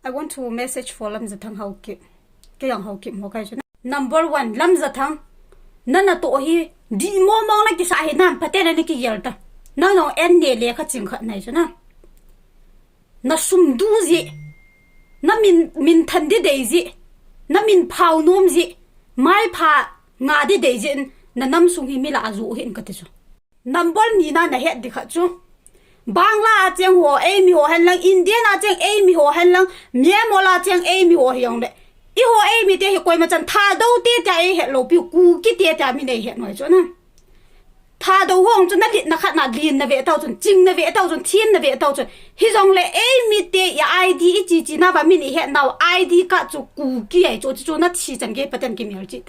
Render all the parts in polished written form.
I want to message for lam zathang how ki ke yang how ki mo kai chuna number 1 lam zathang nana to hi di mo mong na ki sa hi nam pate na ni ki yel ta na no en ne le kha ching kha nai chuna na sum du ji na min than di dei ji na min phau nom ji mai pha nga di dei ji na nam sung hi mi la azu hin ka ti chu number ni na he di kha chu Bangla cheng ho a mi ho han lang Indian a cheng a mi ho han lang Myanmar la cheng a mi ho hyong de I ho a mi te hi koi ma chan tha do te ta e he lo pi ku ki te ta mi nei he noi cho na tha do hong chu na lit na khat na lin na ve tao chun ching na ve tao chun thien na ve tao chun hi jong le a mi te ya id I chi chi na ba mi ni he now id ka chu ku ki ai cho chu na chi chan ge patan ki mi chi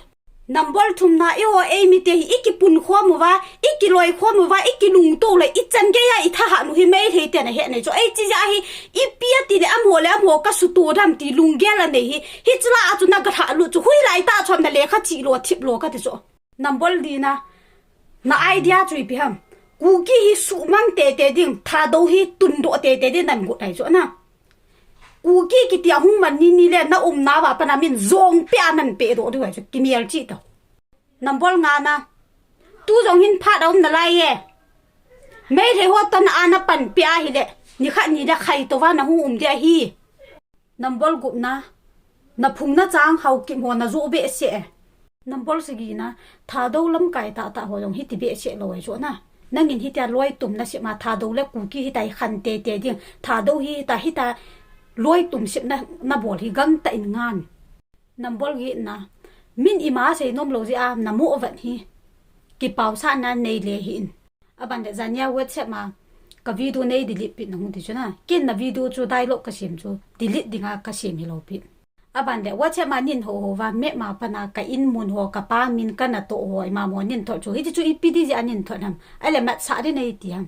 number thum na I ho a mi te hi ikipun kho mu wa ikiloi kho mu wa ikilung to le I chan ge ya I tha ha nu hi mei the te na he nei cho ai chi ja hi I pia ti le am ho ka su to dam ti lung ge la nei hi chla a chu na ga tha lu chu hui lai ta chom na le kha chi lo thip lo ka ti cho number di na idea chui pi ham ku ki hi su mang te ding tha do hi tun do te de nan go tai cho na ku ki tia hung man ni le na na wa pa na min zong pe anan pe do do chu ki mial chi to number nga na tu jong hin pha daum na lai ye me the ho tan ana pan pe a hi le ni kha ni da khai to wa na hu de hi number gu na phung na chang hau ki mo na zo be se number sigi na tha do lam kai ta ho jong hi ti be se lo cho na nangin hi ta loi tum na se ma tha do le ku ki hi tai khan te ding tha do hi ta loi tum sip na bol hi gang ta in ngan number gi na min ima se nom lo ji a na mo van hi ki pau sa na nei le hin aban de zanya whatsapp ma ka video nei delete pin nong ti chuna kin na video chu dialogue ka sim chu delete dinga ka sim hi lo pin aban de whatsapp ma nin ho wa me ma pana ka in mun ho ka pa min ka na to hoi ma mo nin tho chu hi chu ipd ji anin tho nam ale mat sa de nei ti ham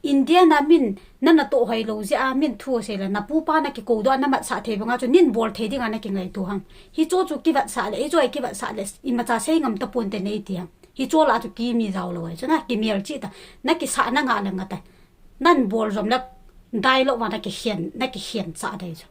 India na min nana to hai lo ja min thu se la na pu pa na ki ko do na mat sa the banga chu nin bol the ding ana ki ngai tu hang hi cho chu ki wat sa le i joi ki wat sa le I ma cha se ngam ta pon te nei ti ham hi cho la chu ki mi jaw lo cha na ki miel chi ta na ki sa na nga la nga ta nan bol rom na dai lo wa na ki hian sa dai chu